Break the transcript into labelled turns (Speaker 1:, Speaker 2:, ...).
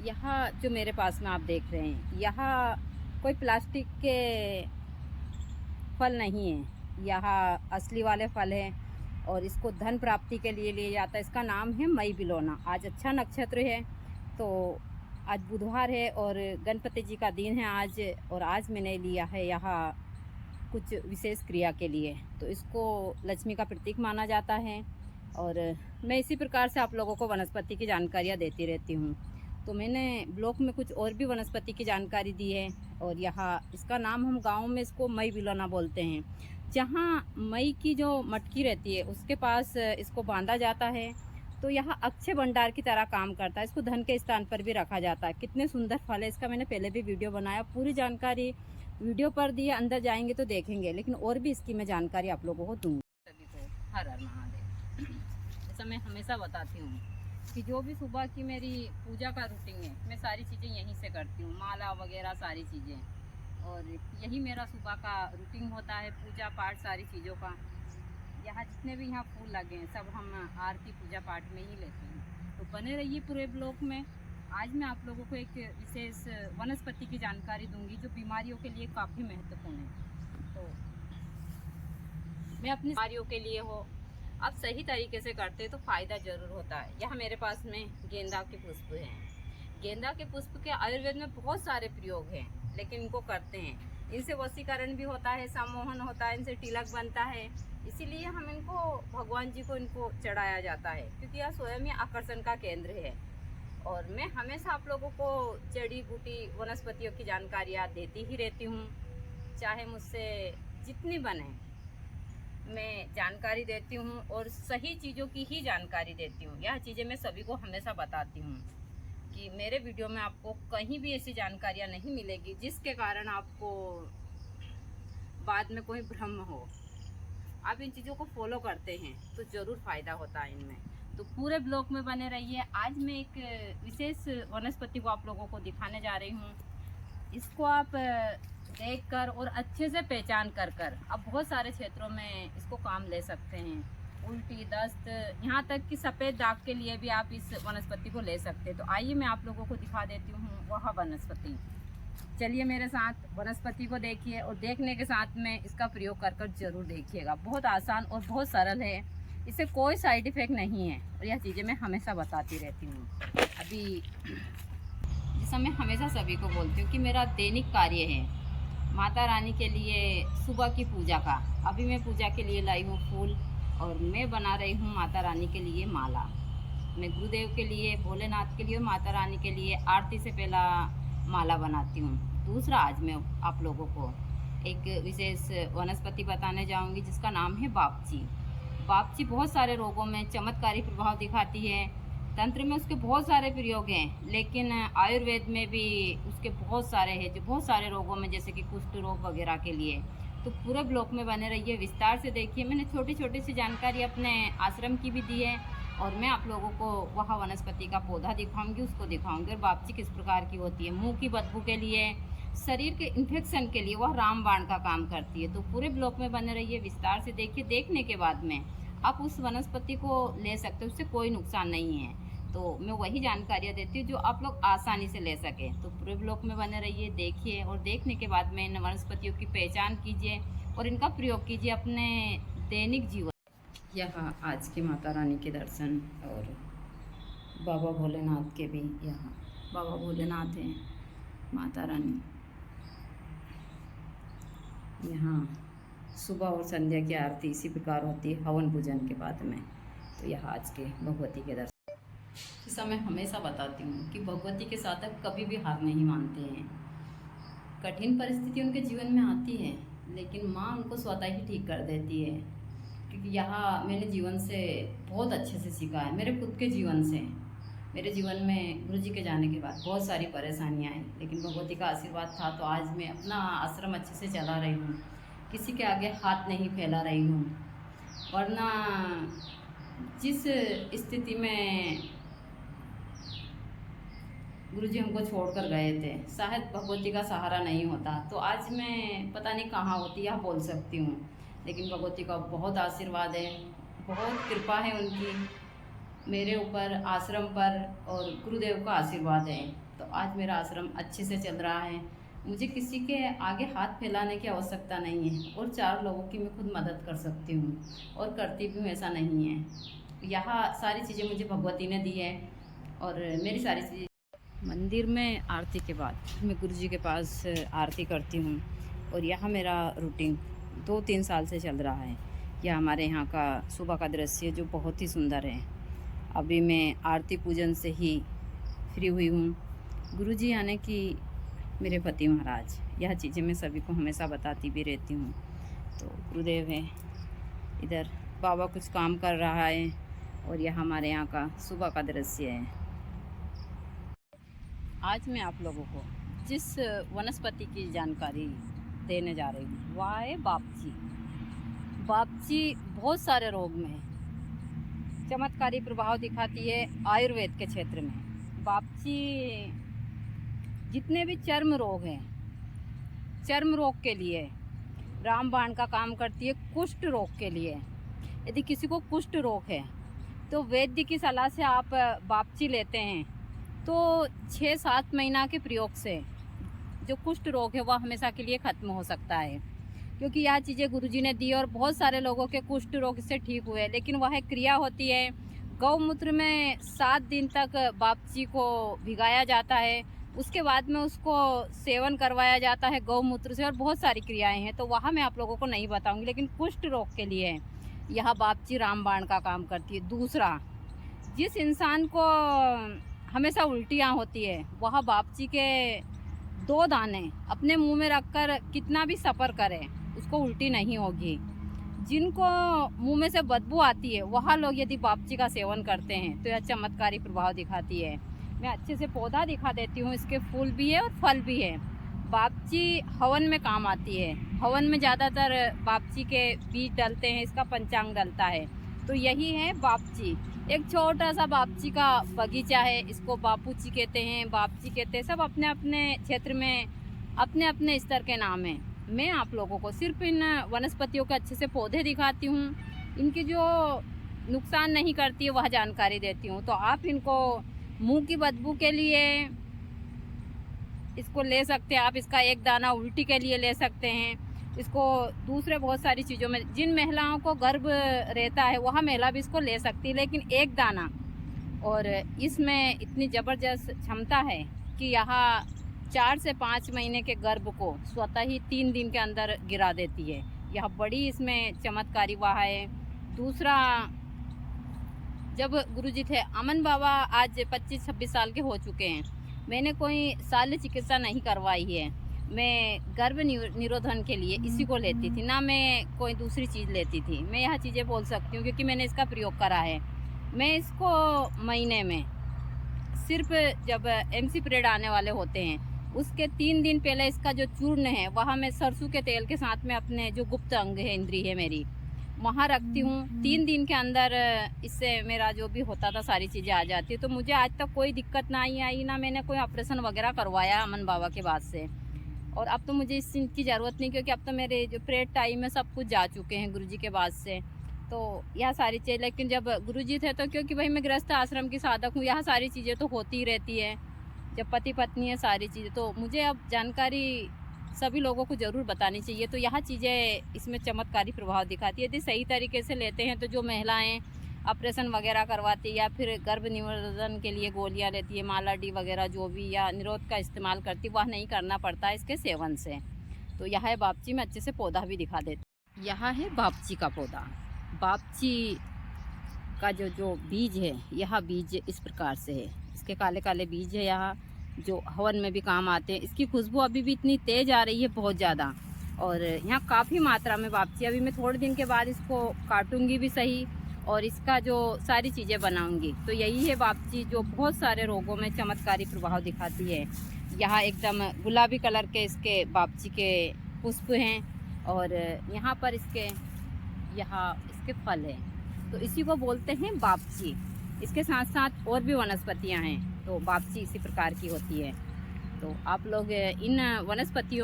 Speaker 1: यहाँ जो मेरे पास में आप देख रहे हैं, यहाँ कोई प्लास्टिक के फल नहीं है। यहाँ असली वाले फल हैं और इसको धन प्राप्ति के लिए लिया जाता है। इसका नाम है मई बिलोना। आज अच्छा नक्षत्र है, तो आज बुधवार है और गणपति जी का दिन है आज। और आज मैंने लिया है यहाँ कुछ विशेष क्रिया के लिए, तो इसको लक्ष्मी का प्रतीक माना जाता है। और मैं इसी प्रकार से आप लोगों को वनस्पति की जानकारियाँ देती रहती हूँ। तो मैंने ब्लॉग में कुछ और भी वनस्पति की जानकारी दी है। और यहाँ इसका नाम हम गाँव में इसको मई बिलोना बोलते हैं। जहाँ मई की जो मटकी रहती है उसके पास इसको बांधा जाता है, तो यहाँ अक्षय भंडार की तरह काम करता है। इसको धन के स्थान पर भी रखा जाता है। कितने सुंदर फल है, इसका मैंने पहले भी वीडियो बनाया, पूरी जानकारी वीडियो पर दी है। अंदर जाएंगे तो देखेंगे, लेकिन और भी इसकी मैं जानकारी आप लोगों को दूंगी। सभी को हर हर महादेव। ऐसा मैं हमेशा बताती हूँ कि जो भी सुबह की मेरी पूजा का रूटीन है, मैं सारी चीज़ें यहीं से करती हूँ, माला वगैरह सारी चीज़ें। और यही मेरा सुबह का रूटीन होता है, पूजा पाठ सारी चीज़ों का। यहाँ जितने भी यहाँ फूल लगे हैं सब हम आरती पूजा पाठ में ही लेते हैं। तो बने रहिए पूरे ब्लॉग में। आज मैं आप लोगों को एक विशेष वनस्पति की जानकारी दूंगी जो बीमारियों के लिए काफ़ी महत्वपूर्ण है। तो मैं अपनी बीमारियों के लिए हो, आप सही तरीके से करते तो फ़ायदा ज़रूर होता है। यहाँ मेरे पास में गेंदा के पुष्प हैं। गेंदा के पुष्प के आयुर्वेद में बहुत सारे प्रयोग हैं, लेकिन इनको करते हैं। इनसे वशीकरण भी होता है, सम्मोहन होता है, इनसे तिलक बनता है। इसीलिए हम इनको भगवान जी को इनको चढ़ाया जाता है, क्योंकि यह स्वयं ही आकर्षण का केंद्र है। और मैं हमेशा आप लोगों को जड़ी बूटी वनस्पतियों की जानकारियाँ देती ही रहती हूँ, चाहे मुझसे जितनी बने मैं जानकारी देती हूँ और सही चीज़ों की ही जानकारी देती हूँ। यह चीज़ें मैं सभी को हमेशा बताती हूँ कि मेरे वीडियो में आपको कहीं भी ऐसी जानकारियाँ नहीं मिलेगी जिसके कारण आपको बाद में कोई भ्रम हो। आप इन चीज़ों को फॉलो करते हैं तो ज़रूर फ़ायदा होता है इनमें। तो पूरे ब्लॉग में बने रहिए। आज मैं एक विशेष वनस्पति को आप लोगों को दिखाने जा रही हूँ। इसको आप देखकर और अच्छे से पहचान कर अब बहुत सारे क्षेत्रों में इसको काम ले सकते हैं। उल्टी, दस्त, यहाँ तक कि सफ़ेद दाग के लिए भी आप इस वनस्पति को ले सकते हैं। तो आइए मैं आप लोगों को दिखा देती हूँ वह वनस्पति। चलिए मेरे साथ वनस्पति को देखिए और देखने के साथ में इसका प्रयोग कर ज़रूर देखिएगा। बहुत आसान और बहुत सरल है, इससे कोई साइड इफ़ेक्ट नहीं है। और यह चीज़ें मैं हमेशा बताती रहती हूँ। अभी जैसा मैं हमेशा सभी को बोलती हूँ कि मेरा दैनिक कार्य है माता रानी के लिए सुबह की पूजा का। अभी मैं पूजा के लिए लाई हूँ फूल और मैं बना रही हूँ माता रानी के लिए माला। मैं गुरुदेव के लिए, भोलेनाथ के लिए और माता रानी के लिए आरती से पहला माला बनाती हूँ। दूसरा, आज मैं आप लोगों को एक विशेष वनस्पति बताने जाऊँगी जिसका नाम है बापची। बापची बहुत सारे रोगों में चमत्कारी प्रभाव दिखाती है। तंत्र में उसके बहुत सारे प्रयोग हैं, लेकिन आयुर्वेद में भी उसके बहुत सारे हैं जो बहुत सारे रोगों में, जैसे कि कुष्ठ रोग वगैरह के लिए। तो पूरे ब्लॉग में बने रहिए, विस्तार से देखिए। मैंने छोटी छोटी सी जानकारी अपने आश्रम की भी दी है और मैं आप लोगों को वहाँ वनस्पति का पौधा दिखाऊंगी, उसको दिखाऊंगी। और बापची किस प्रकार की होती है, मुँह की बदबू के लिए, शरीर के इन्फेक्शन के लिए वह रामबाण का काम करती है। तो पूरे ब्लॉग में बने रहिए, विस्तार से देखिए। देखने के बाद में आप उस वनस्पति को ले सकते हो, उससे कोई नुकसान नहीं है। तो मैं वही जानकारियाँ देती हूँ जो आप लोग आसानी से ले सकें। तो पूरे ब्लॉग में बने रहिए, देखिए और देखने के बाद में इन वनस्पतियों की पहचान कीजिए और इनका प्रयोग कीजिए अपने दैनिक जीवन। यहाँ आज के माता रानी के दर्शन और बाबा भोलेनाथ के भी। यहाँ बाबा भोलेनाथ हैं, माता रानी। यहाँ सुबह और संध्या की आरती इसी प्रकार होती है हवन पूजन के बाद में। तो यह आज के भगवती के दर्शन। जैसा मैं हमेशा बताती हूँ कि भगवती के साधक कभी भी हार नहीं मानते हैं। कठिन परिस्थिति उनके जीवन में आती है, लेकिन माँ उनको स्वतः ही ठीक कर देती है। क्योंकि यहाँ मैंने जीवन से बहुत अच्छे से सीखा है, मेरे खुद के जीवन से। मेरे जीवन में गुरु जी के जाने के बाद बहुत सारी परेशानियाँ आई, लेकिन भगवती का आशीर्वाद था तो आज मैं अपना आश्रम अच्छे से चला रही हूँ, किसी के आगे हाथ नहीं फैला रही हूँ। वरना जिस स्थिति में गुरुजी हमको छोड़कर गए थे, शायद भगवती का सहारा नहीं होता तो आज मैं पता नहीं कहाँ होती, यह बोल सकती हूँ। लेकिन भगवती का बहुत आशीर्वाद है, बहुत कृपा है उनकी मेरे ऊपर, आश्रम पर, और गुरुदेव का आशीर्वाद है। तो आज मेरा आश्रम अच्छे से चल रहा है। मुझे किसी के आगे हाथ फैलाने की आवश्यकता नहीं है और 4 लोगों की मैं खुद मदद कर सकती हूँ और करती भी हूँ, ऐसा नहीं है। यहाँ सारी चीज़ें मुझे भगवती ने दी है और मेरी सारी चीज़ें। मंदिर में आरती के बाद मैं गुरुजी के पास आरती करती हूँ और यहाँ मेरा रूटीन 2-3 साल से चल रहा है। यह हमारे यहाँ का सुबह का दृश्य जो बहुत ही सुंदर है। अभी मैं आरती पूजन से ही फ्री हुई हूँ। गुरुजी यानी कि मेरे पति महाराज, यह चीज़ें मैं सभी को हमेशा बताती भी रहती हूँ। तो गुरुदेव है, इधर बाबा कुछ काम कर रहा है और यह हमारे यहाँ का सुबह का दृश्य है। आज मैं आप लोगों को जिस वनस्पति की जानकारी देने जा रही हूँ वह है बापची। बापची बहुत सारे रोग में चमत्कारी प्रभाव दिखाती है। आयुर्वेद के क्षेत्र में बापची जितने भी चर्म रोग हैं, चर्म रोग के लिए रामबाण का काम करती है। कुष्ठ रोग के लिए यदि किसी को कुष्ठ रोग है तो वैद्य की सलाह से आप बापची लेते हैं तो 6-7 महीना के प्रयोग से जो कुष्ठ रोग है वह हमेशा के लिए ख़त्म हो सकता है। क्योंकि यह चीज़ें गुरुजी ने दी और बहुत सारे लोगों के कुष्ठ रोग से ठीक हुए। लेकिन वह क्रिया होती है, गौमूत्र में 7 दिन तक बापची को भिगाया जाता है, उसके बाद में उसको सेवन करवाया जाता है गौमूत्र से, और बहुत सारी क्रियाएं हैं तो वहाँ मैं आप लोगों को नहीं बताऊंगी। लेकिन कुष्ठ रोग के लिए यह बापची रामबाण का काम करती है। दूसरा, जिस इंसान को हमेशा उल्टियाँ होती है वह बापची के 2 दाने अपने मुंह में रखकर कितना भी सफ़र करे उसको उल्टी नहीं होगी। जिनको मुंह में से बदबू आती है वह लोग यदि बापची का सेवन करते हैं तो यह चमत्कारी प्रभाव दिखाती है। मैं अच्छे से पौधा दिखा देती हूँ, इसके फूल भी है और फल भी है। बापची हवन में काम आती है। हवन में ज़्यादातर बापची के बीज डलते हैं, इसका पंचांग डलता है। तो यही है बापची। एक छोटा सा बापची का बगीचा है, इसको बापूची कहते हैं, बापची कहते हैं। सब अपने अपने क्षेत्र में अपने अपने स्तर के नाम हैं। मैं आप लोगों को सिर्फ इन वनस्पतियों के अच्छे से पौधे दिखाती हूँ, इनकी जो नुकसान नहीं करती है वह जानकारी देती हूँ। तो आप इनको मुंह की बदबू के लिए इसको ले सकते हैं, आप इसका एक दाना उल्टी के लिए ले सकते हैं। इसको दूसरे बहुत सारी चीज़ों में, जिन महिलाओं को गर्भ रहता है वह महिला भी इसको ले सकती है। लेकिन एक दाना, और इसमें इतनी ज़बरदस्त क्षमता है कि यहाँ 4 से 5 महीने के गर्भ को स्वतः ही 3 दिन के अंदर गिरा देती है। यह बड़ी इसमें चमत्कारी वाह है। दूसरा, जब गुरुजी थे अमन बाबा आज 25-26 साल के हो चुके हैं, मैंने कोई शल्य चिकित्सा नहीं करवाई है। मैं गर्भ निरोधन के लिए इसी को लेती थी, ना मैं कोई दूसरी चीज़ लेती थी। मैं यह चीज़ें बोल सकती हूँ क्योंकि मैंने इसका प्रयोग करा है। मैं इसको महीने में सिर्फ जब MC पीरियड आने वाले होते हैं उसके 3 दिन पहले इसका जो चूर्ण है वहाँ मैं सरसों के तेल के साथ में अपने जो गुप्त अंग है, इंद्री है मेरी, वहाँ रखती हूँ। 3 दिन के अंदर इससे मेरा जो भी होता था सारी चीज़ें आ जाती है। तो मुझे आज तक कोई दिक्कत ना आई, ना मैंने कोई ऑपरेशन वगैरह करवाया अमन बाबा के बाद से। और अब तो मुझे इस चीज़ की ज़रूरत नहीं, क्योंकि अब तो मेरे जो पीरियड टाइम है सब कुछ जा चुके हैं गुरुजी के बाद से। तो यह सारी चीज़ें, लेकिन जब गुरुजी थे तो क्योंकि भाई मैं गृहस्थ आश्रम की साधक हूँ, यह सारी चीज़ें तो होती ही रहती है। जब पति पत्नी है सारी चीज़ें, तो मुझे अब जानकारी सभी लोगों को ज़रूर बतानी चाहिए। तो यह चीज़ें इसमें चमत्कारी प्रभाव दिखाती है। यदि सही तरीके से लेते हैं तो जो महिलाएं ऑपरेशन वगैरह करवाती है या फिर गर्भ निरोधन के लिए गोलियां लेती है, माला डी वगैरह जो भी, या निरोध का इस्तेमाल करती, वह नहीं करना पड़ता है इसके सेवन से। तो यह है बापची। में अच्छे से पौधा भी दिखा देती। यह है बापची का पौधा। बापची का जो बीज है, यह बीज इस प्रकार से है। इसके काले काले बीज है यहाँ, जो हवन में भी काम आते हैं। इसकी खुशबू अभी भी इतनी तेज़ आ रही है, बहुत ज़्यादा। और यहाँ काफ़ी मात्रा में बापची। अभी मैं थोड़े दिन के बाद इसको काटूंगी भी सही और इसका जो सारी चीज़ें बनाऊंगी। तो यही है बापची जो बहुत सारे रोगों में चमत्कारी प्रभाव दिखाती है। यहाँ एकदम गुलाबी कलर के इसके बापची के पुष्प हैं और यहाँ पर इसके फल हैं। तो इसी को बोलते हैं बापची। इसके साथ साथ और भी वनस्पतियाँ हैं, तो बापची इसी प्रकार की होती है। तो आप लोग इन वनस्पतियों